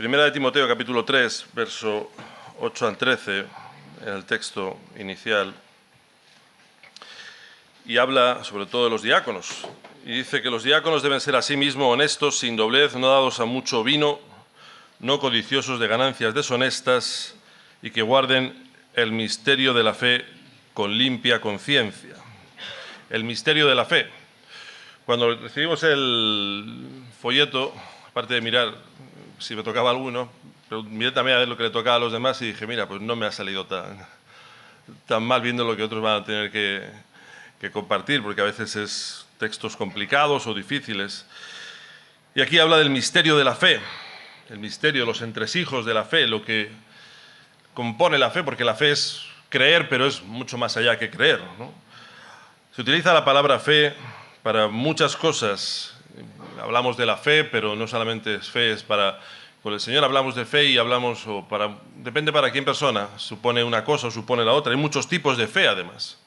Primera de Timoteo, capítulo 3, verso 8 al 13, en el texto inicial, y habla sobre todo de los diáconos. Y dice que los diáconos deben ser asimismo honestos, sin doblez, no dados a mucho vino, no codiciosos de ganancias deshonestas, y que guarden el misterio de la fe con limpia conciencia. El misterio de la fe. Cuando recibimos el folleto, aparte de mirar si me tocaba alguno, pero miré también a ver lo que le tocaba a los demás y dije, mira, pues no me ha salido tan mal viendo lo que otros van a tener que compartir, porque a veces es textos complicados o difíciles. Y aquí habla del misterio de la fe, el misterio, los entresijos de la fe, lo que compone la fe, porque la fe es creer, pero es mucho más allá que creer, ¿no? Se utiliza la palabra fe para muchas cosas. Hablamos de la fe, pero no solamente es fe, es para... Con el Señor hablamos de fe y hablamos, depende para quién persona, supone una cosa o supone la otra. Hay muchos tipos de fe, además.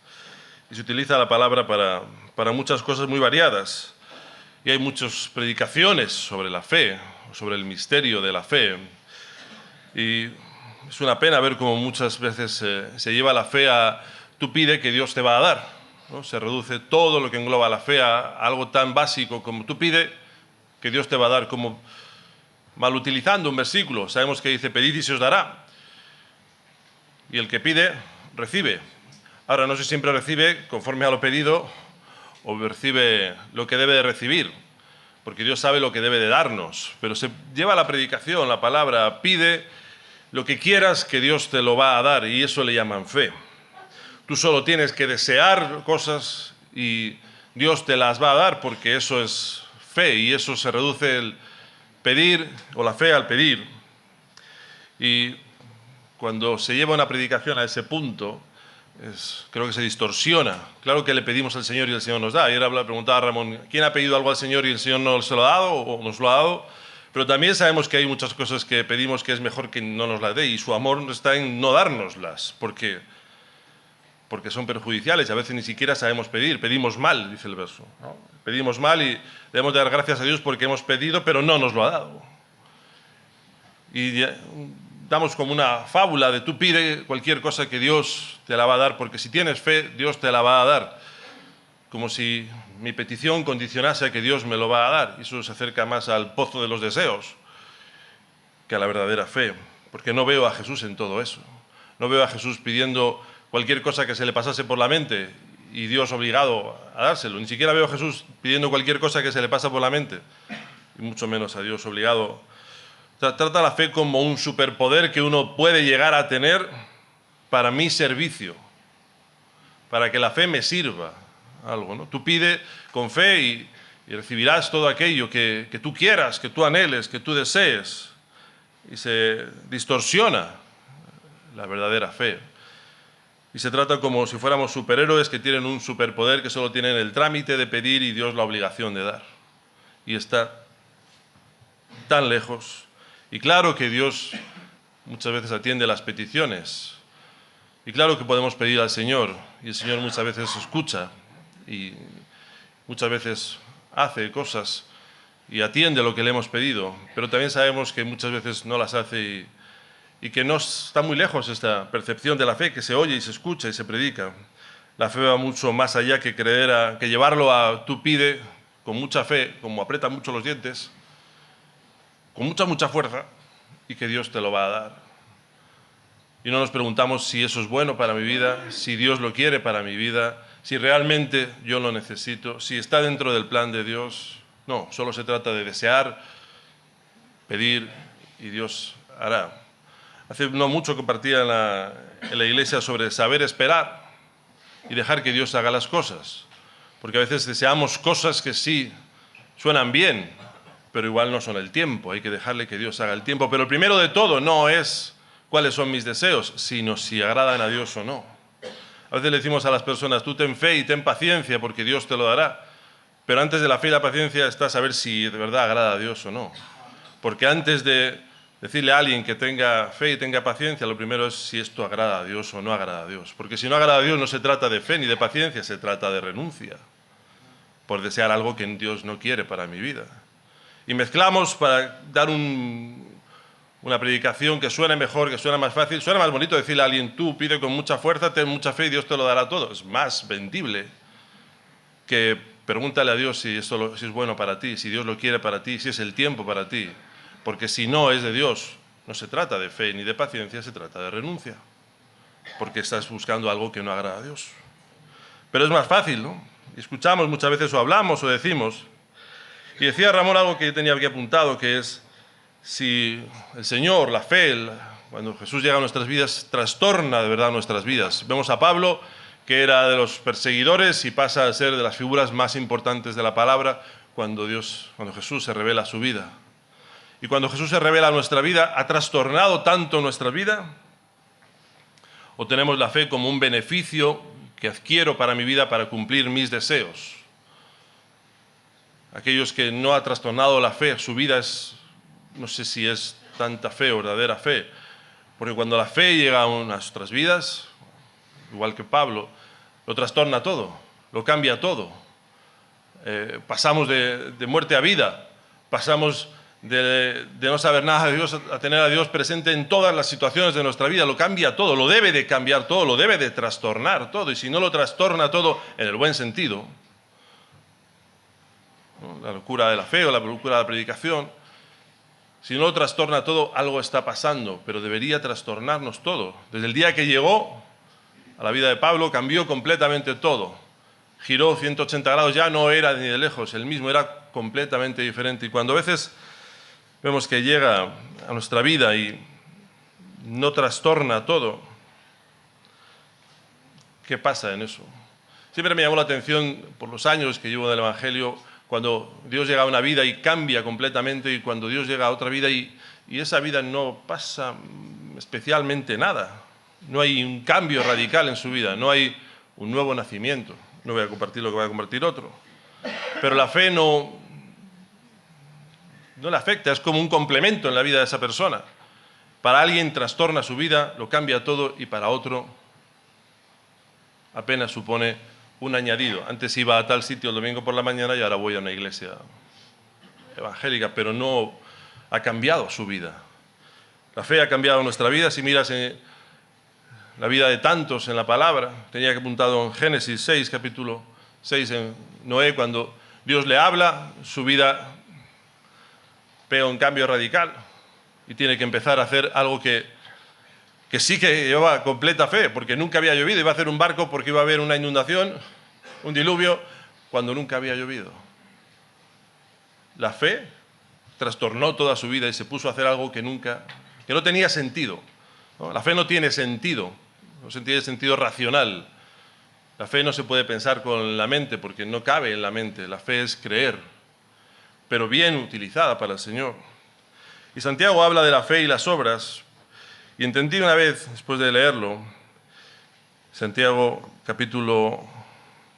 Y se utiliza la palabra para muchas cosas muy variadas. Y hay muchas predicaciones sobre la fe, sobre el misterio de la fe. Y es una pena ver cómo muchas veces se lleva la fe a tú pide que Dios te va a dar, ¿no? Se reduce todo lo que engloba la fe a algo tan básico como tú pide que Dios te va a dar, como mal utilizando un versículo. Sabemos que dice pedid y se os dará. Y el que pide, recibe. Ahora, no sé si siempre recibe conforme a lo pedido o recibe lo que debe de recibir, porque Dios sabe lo que debe de darnos. Pero se lleva la predicación, la palabra, pide lo que quieras que Dios te lo va a dar, y eso le llaman fe. Tú solo tienes que desear cosas y Dios te las va a dar, porque eso es fe, y eso se reduce el pedir o la fe al pedir. Y cuando se lleva una predicación a ese punto, creo que se distorsiona. Claro que le pedimos al Señor y el Señor nos da. Ayer preguntaba a Ramón, ¿quién ha pedido algo al Señor y el Señor no se lo ha dado o nos lo ha dado? Pero también sabemos que hay muchas cosas que pedimos que es mejor que no nos las dé, y su amor está en no dárnoslas, porque son perjudiciales. A veces ni siquiera sabemos pedir, pedimos mal, dice el verso, ¿no? Pedimos mal y debemos dar gracias a Dios porque hemos pedido, pero no nos lo ha dado. Y damos como una fábula de tú pide cualquier cosa que Dios te la va a dar, porque si tienes fe, Dios te la va a dar. Como si mi petición condicionase a que Dios me lo va a dar. Y eso se acerca más al pozo de los deseos que a la verdadera fe, porque no veo a Jesús en todo eso. No veo a Jesús pidiendo cualquier cosa que se le pasase por la mente y Dios obligado a dárselo. Ni siquiera veo a Jesús pidiendo cualquier cosa que se le pasa por la mente, y mucho menos a Dios obligado. Trata la fe como un superpoder que uno puede llegar a tener para mi servicio, para que la fe me sirva algo, ¿no? Tú pide con fe y recibirás todo aquello que tú quieras, que tú anheles, que tú desees. Y se distorsiona la verdadera fe. Y se trata como si fuéramos superhéroes que tienen un superpoder que solo tienen el trámite de pedir y Dios la obligación de dar. Y está tan lejos. Y claro que Dios muchas veces atiende las peticiones. Y claro que podemos pedir al Señor, y el Señor muchas veces escucha y muchas veces hace cosas y atiende lo que le hemos pedido, pero también sabemos que muchas veces no las hace y que no está muy lejos esta percepción de la fe, que se oye y se escucha y se predica. La fe va mucho más allá que que llevarlo a tú pide con mucha fe, como aprieta mucho los dientes, con mucha fuerza, y que Dios te lo va a dar. Y no nos preguntamos si eso es bueno para mi vida, si Dios lo quiere para mi vida, si realmente yo lo necesito, si está dentro del plan de Dios. No, solo se trata de desear, pedir, y Dios hará. Hace no mucho compartía en la iglesia sobre saber esperar y dejar que Dios haga las cosas. Porque a veces deseamos cosas que sí suenan bien, pero igual no son el tiempo. Hay que dejarle que Dios haga el tiempo. Pero el primero de todo no es cuáles son mis deseos, sino si agradan a Dios o no. A veces le decimos a las personas, tú ten fe y ten paciencia porque Dios te lo dará. Pero antes de la fe y la paciencia está saber si de verdad agrada a Dios o no. Porque antes de decirle a alguien que tenga fe y tenga paciencia, lo primero es si esto agrada a Dios o no agrada a Dios. Porque si no agrada a Dios no se trata de fe ni de paciencia, se trata de renuncia por desear algo que Dios no quiere para mi vida. Y mezclamos para dar un una predicación que suene mejor, que suena más fácil. Suena más bonito decirle a alguien, tú pide con mucha fuerza, ten mucha fe y Dios te lo dará todo. Es más vendible que pregúntale a Dios si esto si es bueno para ti, si Dios lo quiere para ti, si es el tiempo para ti. Porque si no es de Dios, no se trata de fe ni de paciencia, se trata de renuncia. Porque estás buscando algo que no agrada a Dios. Pero es más fácil, ¿no? Escuchamos muchas veces o hablamos o decimos. Y decía Ramón algo que yo tenía aquí apuntado, que es si el Señor, la fe, cuando Jesús llega a nuestras vidas, trastorna de verdad nuestras vidas. Vemos a Pablo, que era de los perseguidores y pasa a ser de las figuras más importantes de la palabra cuando Jesús se revela a su vida. Y cuando Jesús se revela a nuestra vida, ¿ha trastornado tanto nuestra vida? ¿O tenemos la fe como un beneficio que adquiero para mi vida para cumplir mis deseos? Aquellos que no ha trastornado la fe, su vida es, no sé si es tanta fe, verdadera fe, porque cuando la fe llega a nuestras vidas, igual que Pablo, lo trastorna todo, lo cambia todo. Pasamos de muerte a vida, pasamos de no saber nada de Dios a tener a Dios presente en todas las situaciones de nuestra vida, lo cambia todo, lo debe de cambiar todo, lo debe de trastornar todo, y si no lo trastorna todo en el buen sentido, ¿no? La locura de la fe o la locura de la predicación, si no lo trastorna todo, algo está pasando, pero debería trastornarnos todo. Desde el día que llegó a la vida de Pablo, cambió completamente todo. Giró 180 grados, ya no era ni de lejos el mismo, era completamente diferente. Y cuando a veces vemos que llega a nuestra vida y no trastorna todo, ¿qué pasa en eso? Siempre me llamó la atención, por los años que llevo del Evangelio, cuando Dios llega a una vida y cambia completamente, y cuando Dios llega a otra vida y esa vida no pasa especialmente nada. No hay un cambio radical en su vida, no hay un nuevo nacimiento. No voy a compartir lo que va a compartir otro. Pero la fe no le afecta, es como un complemento en la vida de esa persona. Para alguien trastorna su vida, lo cambia todo, y para otro apenas supone un añadido. Antes iba a tal sitio el domingo por la mañana y ahora voy a una iglesia evangélica, pero no ha cambiado su vida. La fe ha cambiado nuestra vida. Si miras la vida de tantos en la palabra, tenía que apuntado en Génesis 6, capítulo 6, en Noé, cuando Dios le habla, su vida pega un cambio radical y tiene que empezar a hacer algo que sí que llevaba completa fe, porque nunca había llovido. Iba a hacer un barco porque iba a haber una inundación, un diluvio, cuando nunca había llovido. La fe trastornó toda su vida y se puso a hacer algo que no tenía sentido, ¿no? La fe no tiene sentido, no tiene sentido racional. La fe no se puede pensar con la mente porque no cabe en la mente. La fe es creer, pero bien utilizada para el Señor. Y Santiago habla de la fe y las obras. Y entendí una vez, después de leerlo, Santiago capítulo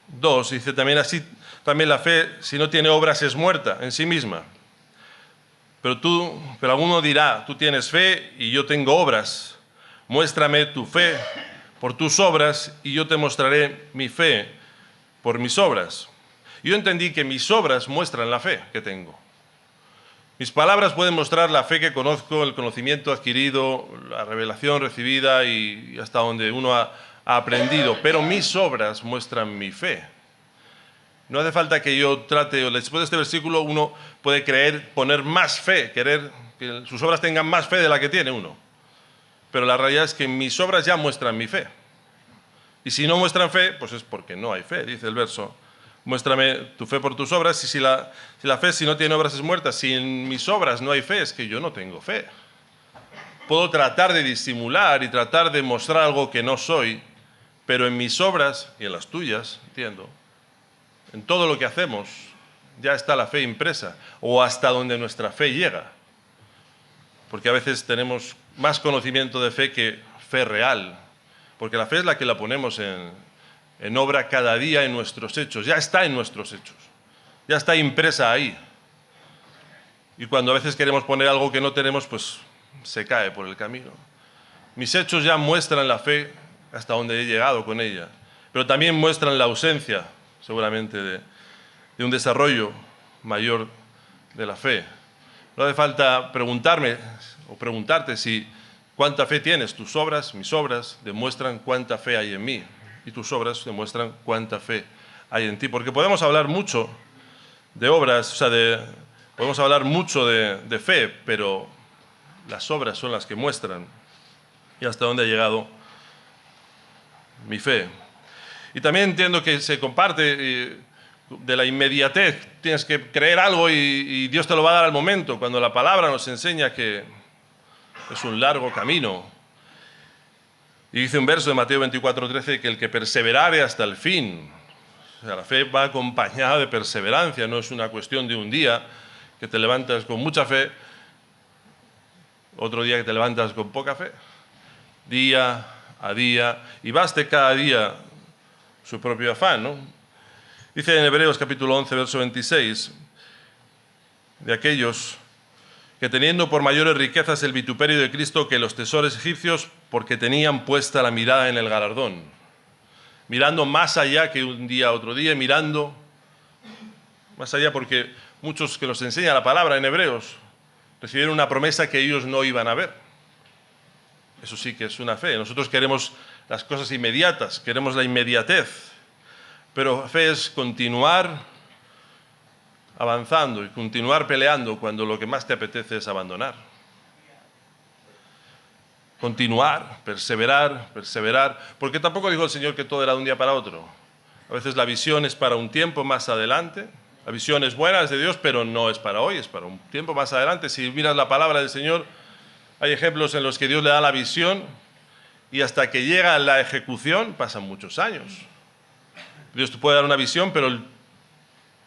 2, dice también así, también la fe, si no tiene obras, es muerta en sí misma. Pero alguno dirá, tú tienes fe y yo tengo obras. Muéstrame tu fe por tus obras y yo te mostraré mi fe por mis obras. Yo entendí que mis obras muestran la fe que tengo. Mis palabras pueden mostrar la fe que conozco, el conocimiento adquirido, la revelación recibida y hasta donde uno ha aprendido, pero mis obras muestran mi fe. No hace falta que yo trate, después de este versículo uno puede creer, poner más fe, querer que sus obras tengan más fe de la que tiene uno. Pero la realidad es que mis obras ya muestran mi fe. Y si no muestran fe, pues es porque no hay fe, dice el verso. Muéstrame tu fe por tus obras, y si la fe, si no tiene obras, es muerta. Si en mis obras no hay fe, es que yo no tengo fe. Puedo tratar de disimular y tratar de mostrar algo que no soy, pero en mis obras y en las tuyas, entiendo, en todo lo que hacemos, ya está la fe impresa, o hasta donde nuestra fe llega. Porque a veces tenemos más conocimiento de fe que fe real, porque la fe es la que la ponemos en obra cada día en nuestros hechos, ya está en nuestros hechos, ya está impresa ahí. Y cuando a veces queremos poner algo que no tenemos, pues se cae por el camino. Mis hechos ya muestran la fe hasta donde he llegado con ella, pero también muestran la ausencia, seguramente, de un desarrollo mayor de la fe. No hace falta preguntarme o preguntarte si cuánta fe tienes. Tus obras, mis obras, demuestran cuánta fe hay en mí. Y tus obras demuestran cuánta fe hay en ti. Porque podemos hablar mucho de obras, podemos hablar mucho de fe, pero las obras son las que muestran y hasta dónde ha llegado mi fe. Y también entiendo que se comparte de la inmediatez. Tienes que creer algo y Dios te lo va a dar al momento, cuando la palabra nos enseña que es un largo camino. Y dice un verso de Mateo 24:13 que el que perseverare hasta el fin. O sea, la fe va acompañada de perseverancia, no es una cuestión de un día que te levantas con mucha fe, otro día que te levantas con poca fe. Día a día, y baste cada día su propio afán, ¿no? Dice en Hebreos capítulo 11, verso 26, de aquellos que teniendo por mayores riquezas el vituperio de Cristo que los tesoros egipcios, porque tenían puesta la mirada en el galardón. Mirando más allá que un día a otro día, mirando más allá, porque muchos que nos enseña la palabra en Hebreos recibieron una promesa que ellos no iban a ver. Eso sí que es una fe. Nosotros queremos las cosas inmediatas, queremos la inmediatez, pero fe es continuar avanzando y continuar peleando cuando lo que más te apetece es abandonar. Continuar, perseverar, perseverar, porque tampoco dijo el Señor que todo era de un día para otro. A veces la visión es para un tiempo más adelante. La visión es buena, es de Dios, pero no es para hoy, es para un tiempo más adelante. Si miras la palabra del Señor, hay ejemplos en los que Dios le da la visión y hasta que llega la ejecución pasan muchos años. Dios te puede dar una visión, pero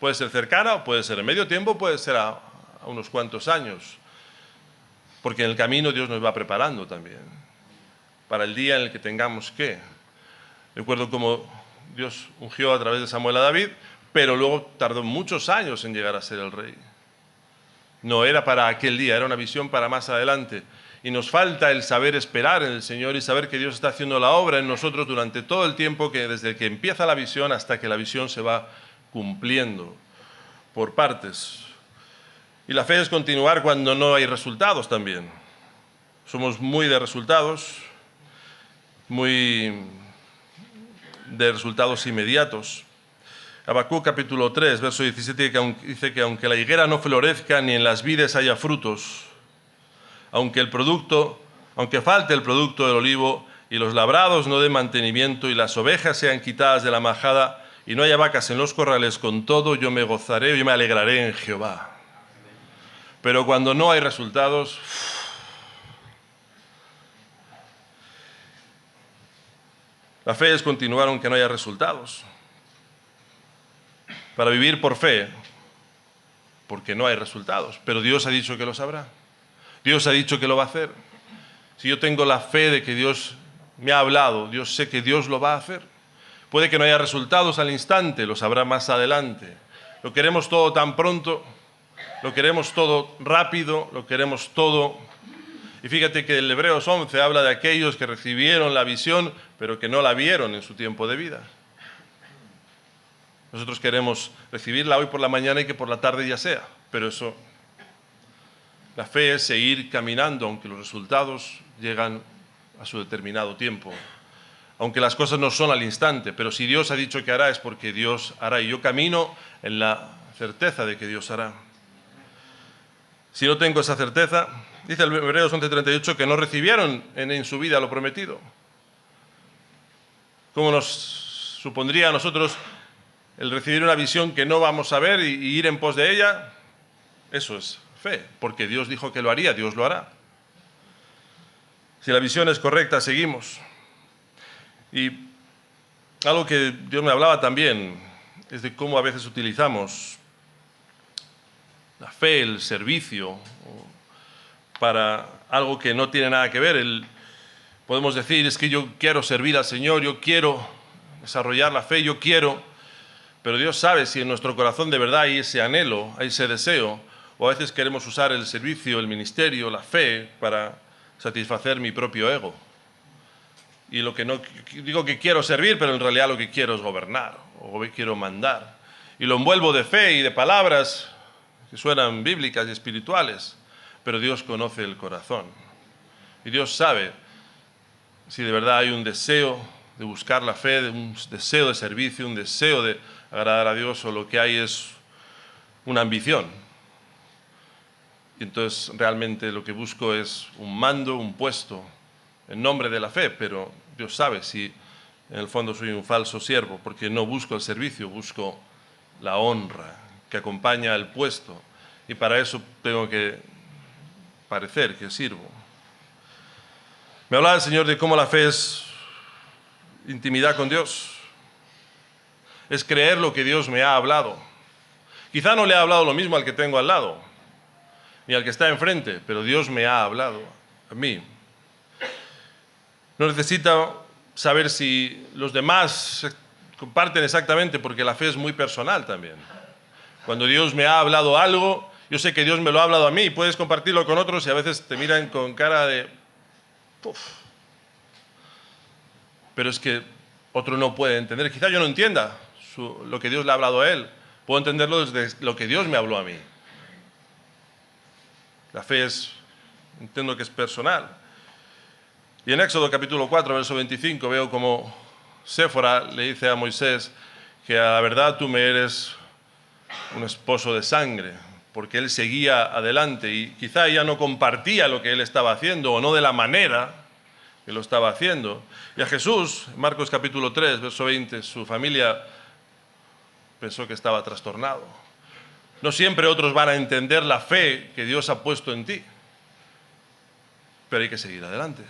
puede ser cercana o puede ser en medio tiempo, puede ser a unos cuantos años. Porque en el camino Dios nos va preparando también para el día en el que tengamos que. Recuerdo cómo Dios ungió a través de Samuel a David, pero luego tardó muchos años en llegar a ser el rey. No era para aquel día, era una visión para más adelante. Y nos falta el saber esperar en el Señor y saber que Dios está haciendo la obra en nosotros durante todo el tiempo, que desde que empieza la visión hasta que la visión se va cumpliendo por partes. Y la fe es continuar cuando no hay resultados también. Somos muy de resultados, muy de resultados inmediatos. Habacuc capítulo 3, verso 17, dice que aunque la higuera no florezca ni en las vides haya frutos, aunque falte el producto del olivo y los labrados no den mantenimiento y las ovejas sean quitadas de la majada y no haya vacas en los corrales, con todo yo me gozaré, yo me alegraré en Jehová. Pero cuando no hay resultados, la fe es continuar aunque no haya resultados. Para vivir por fe, porque no hay resultados, pero Dios ha dicho que lo sabrá. Dios ha dicho que lo va a hacer. Si yo tengo la fe de que Dios me ha hablado, yo sé que Dios lo va a hacer. Puede que no haya resultados al instante, lo sabrá más adelante. Lo queremos todo tan pronto, lo queremos todo rápido, lo queremos todo. Y fíjate que el Hebreos 11 habla de aquellos que recibieron la visión, pero que no la vieron en su tiempo de vida. Nosotros queremos recibirla hoy por la mañana y que por la tarde ya sea, pero eso, la fe es seguir caminando, aunque los resultados llegan a su determinado tiempo. Aunque las cosas no son al instante, pero si Dios ha dicho que hará es porque Dios hará. Y yo camino en la certeza de que Dios hará. Si no tengo esa certeza, dice el Hebreos 11:38 que no recibieron en su vida lo prometido. ¿Cómo nos supondría a nosotros el recibir una visión que no vamos a ver y ir en pos de ella? Eso es fe, porque Dios dijo que lo haría, Dios lo hará. Si la visión es correcta, seguimos. Y algo que Dios me hablaba también es de cómo a veces utilizamos la fe, el servicio, para algo que no tiene nada que ver. Podemos decir, es que yo quiero servir al Señor, yo quiero desarrollar la fe, yo quiero, pero Dios sabe si en nuestro corazón de verdad hay ese anhelo, hay ese deseo, o a veces queremos usar el servicio, el ministerio, la fe para satisfacer mi propio ego. Y lo que no digo que quiero servir, pero en realidad lo que quiero es gobernar, o quiero mandar. Y lo envuelvo de fe y de palabras que suenan bíblicas y espirituales. pero Dios conoce el corazón. Y Dios sabe si de verdad hay un deseo de buscar la fe, un deseo de servicio, un deseo de agradar a Dios, o lo que hay es una ambición. Y entonces realmente lo que busco es un mando, un puesto, en nombre de la fe, pero Dios sabe si en el fondo soy un falso siervo, porque no busco el servicio, busco la honra que acompaña al puesto, y para eso tengo que parecer que sirvo. Me hablaba el Señor de cómo la fe es intimidad con Dios, es creer lo que Dios me ha hablado. Quizá no le ha hablado lo mismo al que tengo al lado, ni al que está enfrente, pero Dios me ha hablado a mí. No necesita saber si los demás comparten exactamente, porque la fe es muy personal también. Cuando Dios me ha hablado algo, yo sé que Dios me lo ha hablado a mí, puedes compartirlo con otros y a veces te miran con cara de... ¡puf! Pero es que otro no puede entender. Quizá yo no entienda lo que Dios le ha hablado a él. Puedo entenderlo desde lo que Dios me habló a mí. La fe entiendo que es personal. Y en Éxodo capítulo 4, verso 25, veo como Séfora le dice a Moisés que a la verdad tú me eres un esposo de sangre, porque él seguía adelante y quizá ella no compartía lo que él estaba haciendo, o no de la manera que lo estaba haciendo. Y a Jesús, en Marcos capítulo 3, verso 20, su familia pensó que estaba trastornado. No siempre otros van a entender la fe que Dios ha puesto en ti, pero hay que seguir adelante.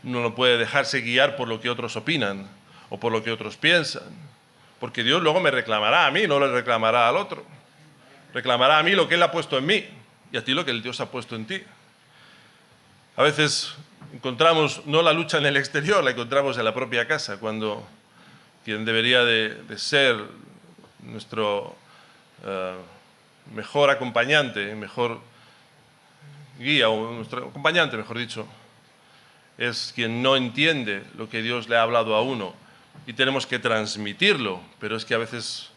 Uno no puede dejarse guiar por lo que otros opinan o por lo que otros piensan, porque Dios luego me reclamará a mí, no le reclamará al otro. Reclamará a mí lo que Él ha puesto en mí y a ti lo que el Dios ha puesto en ti. A veces encontramos no la lucha en el exterior, la encontramos en la propia casa, cuando quien debería de ser nuestro mejor acompañante, mejor guía, o nuestro acompañante, mejor dicho, es quien no entiende lo que Dios le ha hablado a uno y tenemos que transmitirlo, pero es que a veces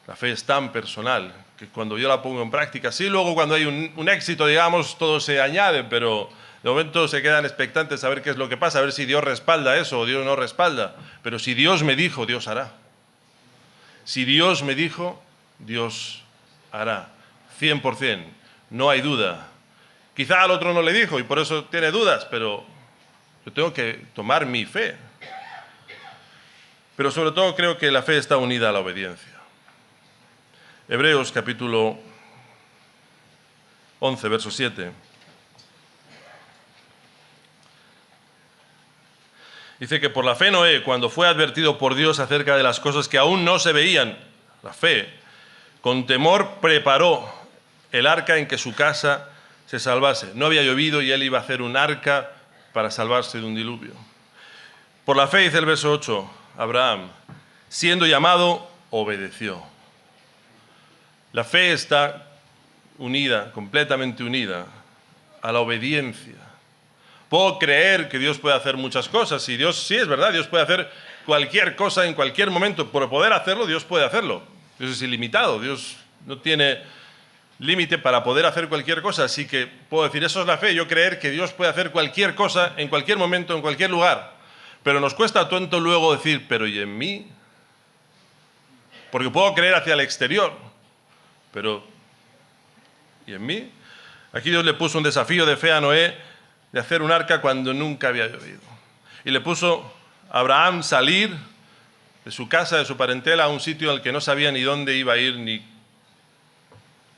la fe es tan personal que cuando yo la pongo en práctica, sí, luego cuando hay un éxito, digamos, todo se añade, pero de momento se quedan expectantes a ver qué es lo que pasa, a ver si Dios respalda eso o Dios no respalda. Pero si Dios me dijo, Dios hará. Si Dios me dijo, Dios hará. 100%, no hay duda. Quizá al otro no le dijo y por eso tiene dudas, pero yo tengo que tomar mi fe. Pero sobre todo creo que la fe está unida a la obediencia. Hebreos capítulo 11, verso 7. Dice que por la fe Noé, cuando fue advertido por Dios acerca de las cosas que aún no se veían, la fe, con temor preparó el arca en que su casa se salvase. No había llovido y él iba a hacer un arca para salvarse de un diluvio. Por la fe, dice el verso 8, Abraham, siendo llamado, obedeció. La fe está unida, completamente unida a la obediencia. Puedo creer que Dios puede hacer muchas cosas, y Dios, sí, es verdad, Dios puede hacer cualquier cosa en cualquier momento. Por poder hacerlo, Dios puede hacerlo. Dios es ilimitado, Dios no tiene límite para poder hacer cualquier cosa, así que puedo decir, eso es la fe, yo creer que Dios puede hacer cualquier cosa en cualquier momento, en cualquier lugar. Pero nos cuesta tanto luego decir, pero ¿y en mí? Porque puedo creer hacia el exterior, pero ¿y en mí? Aquí Dios le puso un desafío de fe a Noé de hacer un arca cuando nunca había llovido. Y le puso a Abraham salir de su casa, de su parentela, a un sitio al que no sabía ni dónde iba a ir,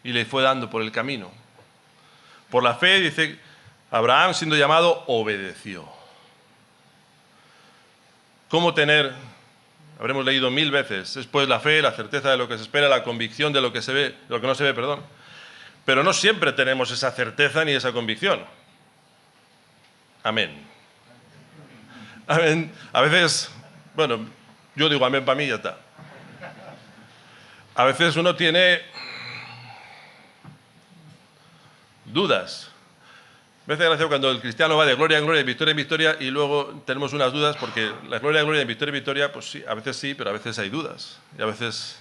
y le fue dando por el camino. Por la fe, dice, Abraham, siendo llamado, obedeció. ¿Cómo tener? Habremos leído 1000 veces. Es pues la fe, la certeza de lo que se espera, la convicción de lo que se ve, de lo que no se ve, perdón. Pero no siempre tenemos esa certeza ni esa convicción. Amén. Amén. A veces, bueno, yo digo amén para mí y ya está. A veces uno tiene dudas. Me hace gracia cuando el cristiano va de gloria en gloria, de victoria en victoria, y luego tenemos unas dudas, porque la gloria en gloria, de victoria en victoria, pues sí, pero a veces hay dudas. Y a veces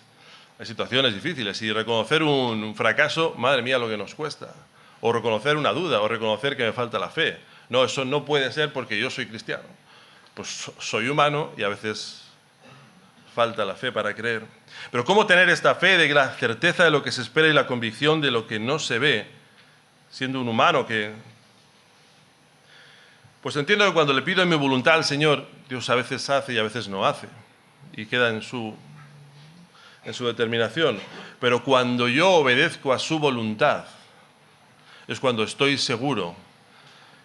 hay situaciones difíciles. Y reconocer un fracaso, madre mía, lo que nos cuesta. o reconocer una duda, o reconocer que me falta la fe. No, eso no puede ser porque yo soy cristiano. Pues soy humano y a veces falta la fe para creer. Pero ¿cómo tener esta fe de la certeza de lo que se espera y la convicción de lo que no se ve, siendo un humano que... Pues entiendo que cuando le pido en mi voluntad al Señor, Dios a veces hace y a veces no hace, y queda en su determinación. Pero cuando yo obedezco a su voluntad, es cuando estoy seguro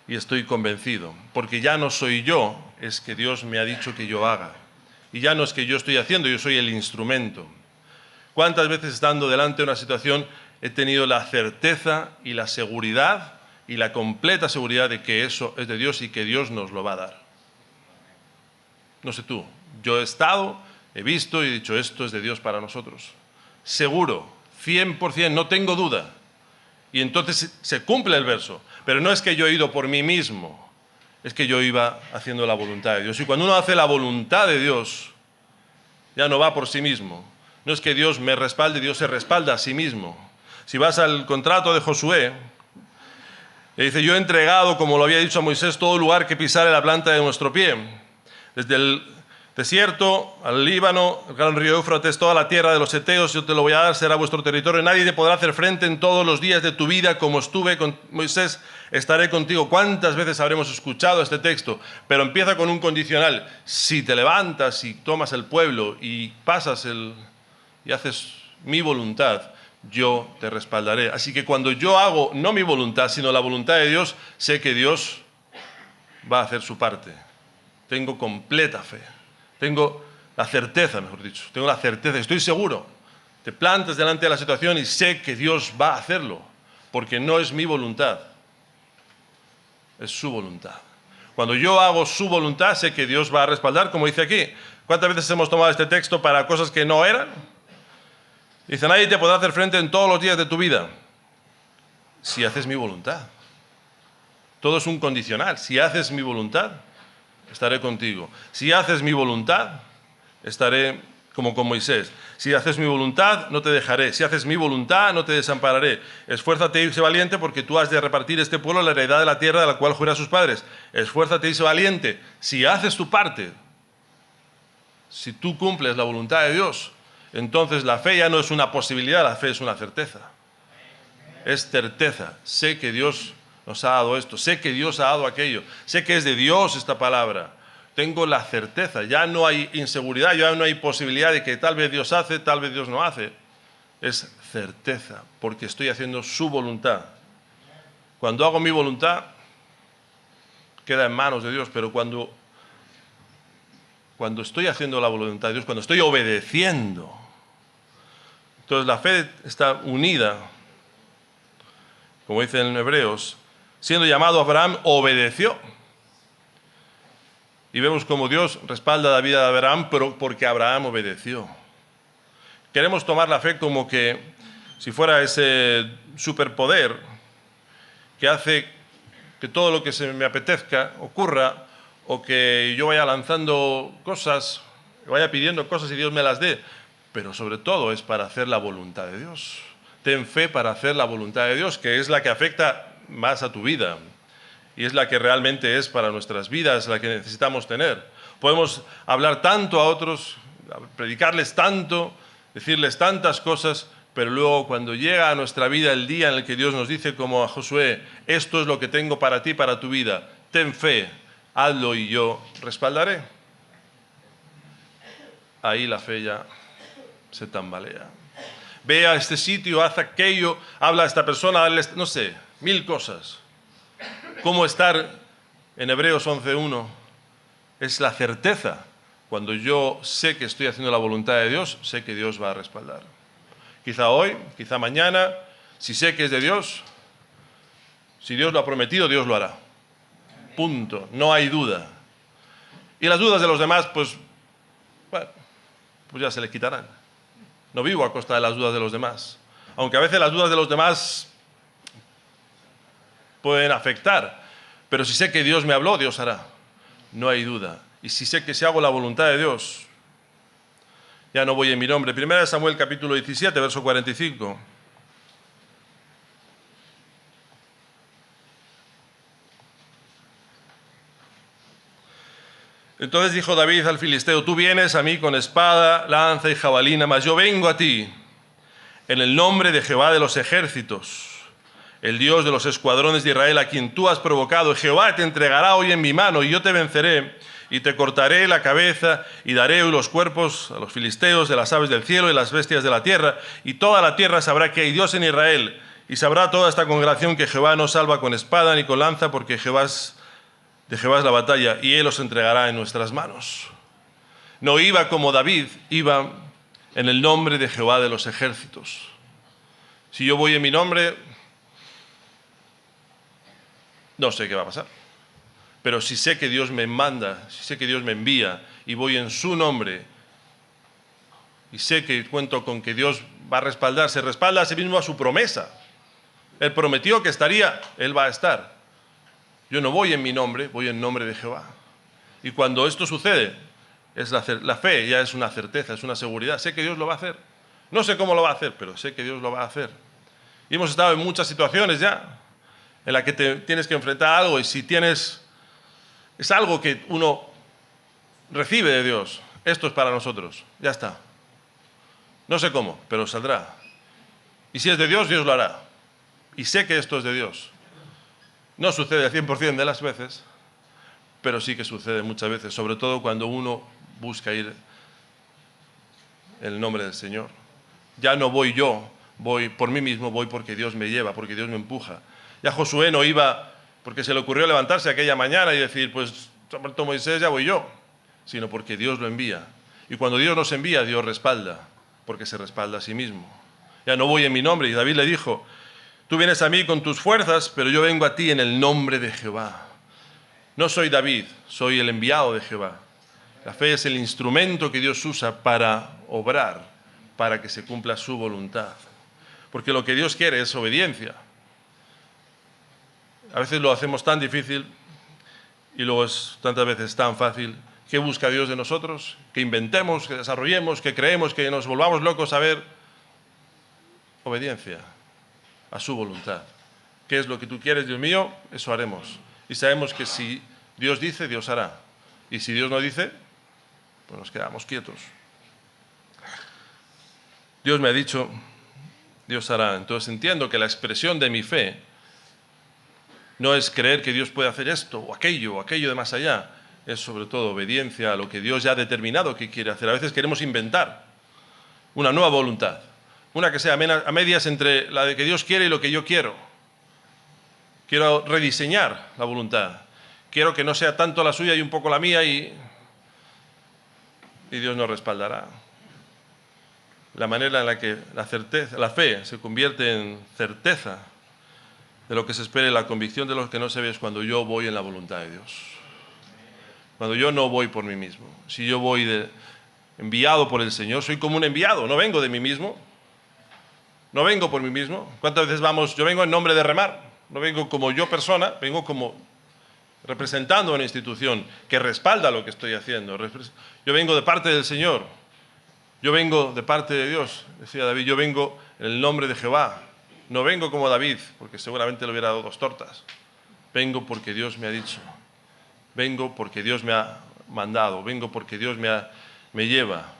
y estoy convencido, porque ya no soy yo, es que Dios me ha dicho que yo haga. Y ya no es que yo estoy haciendo, yo soy el instrumento. ¿Cuántas veces estando delante de una situación he tenido la certeza y la seguridad y la completa seguridad de que eso es de Dios y que Dios nos lo va a dar? No sé tú, yo he estado, he visto y he dicho, esto es de Dios para nosotros. Seguro, 100%, no tengo duda. Y entonces se cumple el verso. Pero no es que yo he ido por mí mismo, es que yo iba haciendo la voluntad de Dios. Y cuando uno hace la voluntad de Dios, ya no va por sí mismo. No es que Dios me respalde, Dios se respalda a sí mismo. Si vas al contrato de Josué, le dice, yo he entregado, como lo había dicho a Moisés, todo lugar que pisare la planta de nuestro pie. Desde el desierto al Líbano, el gran río Éufrates, toda la tierra de los heteos, yo te lo voy a dar, será vuestro territorio. Nadie te podrá hacer frente en todos los días de tu vida, como estuve con Moisés, estaré contigo. ¿Cuántas veces habremos escuchado este texto? Pero empieza con un condicional. Si te levantas y tomas el pueblo y pasas y haces mi voluntad, yo te respaldaré. Así que cuando yo hago no mi voluntad, sino la voluntad de Dios, sé que Dios va a hacer su parte. Tengo completa fe. Tengo la certeza, mejor dicho. Tengo la certeza, estoy seguro. Te plantas delante de la situación y sé que Dios va a hacerlo, porque no es mi voluntad, es su voluntad. Cuando yo hago su voluntad, sé que Dios va a respaldar, como dice aquí. ¿Cuántas veces hemos tomado este texto para cosas que no eran? Dice, nadie te podrá hacer frente en todos los días de tu vida, si haces mi voluntad. Todo es un condicional. Si haces mi voluntad, estaré contigo. Si haces mi voluntad, estaré como con Moisés. Si haces mi voluntad, no te dejaré. Si haces mi voluntad, no te desampararé. Esfuérzate y sé valiente, porque tú has de repartir este pueblo la heredad de la tierra de la cual juré a sus padres. Esfuérzate y sé valiente. Si haces tu parte, si tú cumples la voluntad de Dios, entonces la fe ya no es una posibilidad, la fe es una certeza. Es certeza. Sé que Dios nos ha dado esto, sé que Dios ha dado aquello, sé que es de Dios esta palabra. Tengo la certeza, ya no hay inseguridad, ya no hay posibilidad de que tal vez Dios hace, tal vez Dios no hace. Es certeza, porque estoy haciendo su voluntad. Cuando hago mi voluntad, queda en manos de Dios, pero cuando estoy haciendo la voluntad de Dios, cuando estoy obedeciendo, entonces la fe está unida, como dice en Hebreos, siendo llamado Abraham, obedeció. Y vemos cómo Dios respalda la vida de Abraham, pero porque Abraham obedeció. Queremos tomar la fe como que si fuera ese superpoder que hace que todo lo que se me apetezca ocurra, o que yo vaya lanzando cosas, vaya pidiendo cosas y Dios me las dé. Pero sobre todo es para hacer la voluntad de Dios. Ten fe para hacer la voluntad de Dios, que es la que afecta más a tu vida. Y es la que realmente es para nuestras vidas, la que necesitamos tener. Podemos hablar tanto a otros, predicarles tanto, decirles tantas cosas, pero luego cuando llega a nuestra vida el día en el que Dios nos dice, como a Josué, esto es lo que tengo para ti, para tu vida, ten fe, hazlo y yo respaldaré. Ahí la fe ya se tambalea. Ve a este sitio, haz aquello, habla a esta persona, no sé, 1000 cosas. ¿Cómo estar en Hebreos 11:1? Es la certeza. Cuando yo sé que estoy haciendo la voluntad de Dios, sé que Dios va a respaldar. Quizá hoy, quizá mañana, si sé que es de Dios, si Dios lo ha prometido, Dios lo hará. Punto. No hay duda. Y las dudas de los demás, pues ya se les quitarán. No vivo a costa de las dudas de los demás. Aunque a veces las dudas de los demás pueden afectar. Pero si sé que Dios me habló, Dios hará. No hay duda. Y si sé que si hago la voluntad de Dios, ya no voy en mi nombre. 1 Samuel capítulo 17, verso 45. Entonces dijo David al filisteo: tú vienes a mí con espada, lanza y jabalina, mas yo vengo a ti en el nombre de Jehová de los ejércitos, el Dios de los escuadrones de Israel, a quien tú has provocado. Jehová te entregará hoy en mi mano, y yo te venceré, y te cortaré la cabeza, y daré hoy los cuerpos a los filisteos de las aves del cielo y las bestias de la tierra, y toda la tierra sabrá que hay Dios en Israel, y sabrá toda esta congregación que Jehová no salva con espada ni con lanza, porque de Jehová es la batalla, y Él los entregará en nuestras manos. No iba como David, iba en el nombre de Jehová de los ejércitos. Si yo voy en mi nombre, no sé qué va a pasar. Pero si sé que Dios me manda, si sé que Dios me envía y voy en su nombre, y sé que cuento con que Dios va a respaldar, se respalda a sí mismo a su promesa. Él prometió que estaría, Él va a estar. Yo no voy en mi nombre, voy en nombre de Jehová. Y cuando esto sucede, la fe ya es una certeza, es una seguridad. Sé que Dios lo va a hacer. No sé cómo lo va a hacer, pero sé que Dios lo va a hacer. Y hemos estado en muchas situaciones ya en las que te tienes que enfrentar a algo, y si es algo que uno recibe de Dios, esto es para nosotros, ya está. No sé cómo, pero saldrá. Y si es de Dios, Dios lo hará. Y sé que esto es de Dios. No sucede al 100% de las veces, pero sí que sucede muchas veces, sobre todo cuando uno busca ir en el nombre del Señor. Ya no voy yo, voy por mí mismo, voy porque Dios me lleva, porque Dios me empuja. Ya Josué no iba porque se le ocurrió levantarse aquella mañana y decir, pues, ha muerto Moisés, ya voy yo, sino porque Dios lo envía. Y cuando Dios nos envía, Dios respalda, porque se respalda a sí mismo. Ya no voy en mi nombre. Y David le dijo: tú vienes a mí con tus fuerzas, pero yo vengo a ti en el nombre de Jehová. No soy David, soy el enviado de Jehová. La fe es el instrumento que Dios usa para obrar, para que se cumpla su voluntad. Porque lo que Dios quiere es obediencia. A veces lo hacemos tan difícil y luego es tantas veces tan fácil. ¿Qué busca Dios de nosotros? Que inventemos, que desarrollemos, que creemos, que nos volvamos locos a ver. Obediencia a su voluntad. ¿Qué es lo que tú quieres, Dios mío? Eso haremos. Y sabemos que si Dios dice, Dios hará. Y si Dios no dice, pues nos quedamos quietos. Dios me ha dicho, Dios hará. Entonces entiendo que la expresión de mi fe no es creer que Dios puede hacer esto o aquello de más allá. Es sobre todo obediencia a lo que Dios ya ha determinado que quiere hacer. A veces queremos inventar una nueva voluntad, una que sea a medias entre la de que Dios quiere y lo que yo quiero. Quiero rediseñar la voluntad. Quiero que no sea tanto la suya y un poco la mía, y Dios nos respaldará. La manera en la que la fe se convierte en certeza de lo que se espera y la convicción de lo que no se ve es cuando yo voy en la voluntad de Dios. Cuando yo no voy por mí mismo. Si yo voy enviado por el Señor, soy como un enviado, no vengo de mí mismo. No vengo por mí mismo. ¿Cuántas veces vamos? Yo vengo en nombre de Remar. No vengo como yo persona, vengo como representando a una institución que respalda lo que estoy haciendo. Yo vengo de parte del Señor. Yo vengo de parte de Dios. Decía David, yo vengo en el nombre de Jehová. No vengo como David, porque seguramente le hubiera dado 2 tortas. Vengo porque Dios me ha dicho. Vengo porque Dios me ha mandado. Vengo porque Dios me lleva.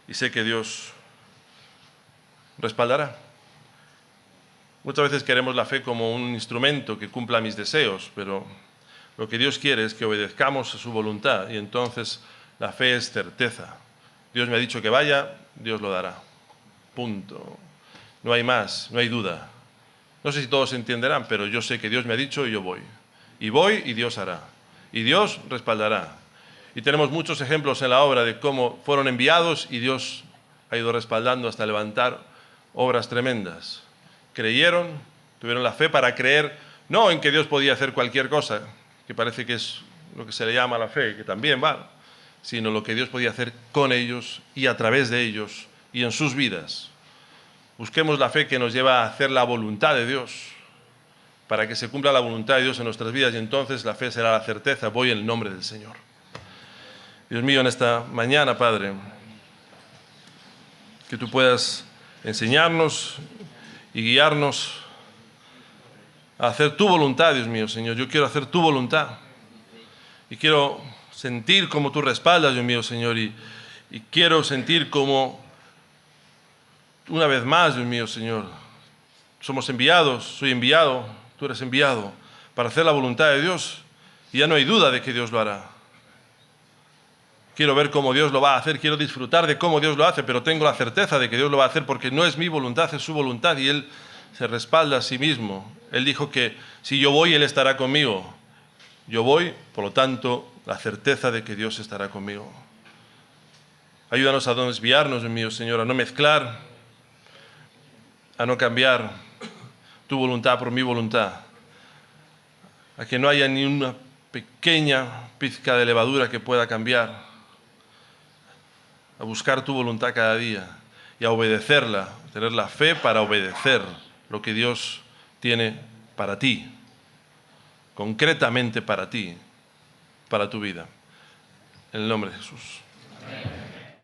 Y sé que Dios respaldará. Muchas veces queremos la fe como un instrumento que cumpla mis deseos, pero lo que Dios quiere es que obedezcamos a su voluntad, y entonces la fe es certeza. Dios me ha dicho que vaya, Dios lo dará. Punto. No hay más, no hay duda. No sé si todos entenderán, pero yo sé que Dios me ha dicho y yo voy. Y voy y Dios hará. Y Dios respaldará. Y tenemos muchos ejemplos en la obra de cómo fueron enviados y Dios ha ido respaldando hasta levantar obras tremendas. Creyeron, tuvieron la fe para creer, no en que Dios podía hacer cualquier cosa, que parece que es lo que se le llama la fe, que también va, sino lo que Dios podía hacer con ellos y a través de ellos y en sus vidas. Busquemos la fe que nos lleva a hacer la voluntad de Dios, para que se cumpla la voluntad de Dios en nuestras vidas, y entonces la fe será la certeza. Voy en el nombre del Señor. Dios mío, en esta mañana, Padre, que tú puedas enseñarnos y guiarnos a hacer tu voluntad, Dios mío, Señor. Yo quiero hacer tu voluntad y quiero sentir como tú respaldas, Dios mío, Señor, y quiero sentir como, una vez más, Dios mío, Señor, somos enviados, soy enviado, tú eres enviado para hacer la voluntad de Dios, y ya no hay duda de que Dios lo hará. Quiero ver cómo Dios lo va a hacer, quiero disfrutar de cómo Dios lo hace, pero tengo la certeza de que Dios lo va a hacer porque no es mi voluntad, es su voluntad, y Él se respalda a sí mismo. Él dijo que si yo voy, Él estará conmigo. Yo voy, por lo tanto, la certeza de que Dios estará conmigo. Ayúdanos a no desviarnos, Dios mío, Señor, a no mezclar, a no cambiar tu voluntad por mi voluntad, a que no haya ni una pequeña pizca de levadura que pueda cambiar, a buscar tu voluntad cada día y a obedecerla, a tener la fe para obedecer lo que Dios tiene para ti, concretamente para ti, para tu vida. En el nombre de Jesús.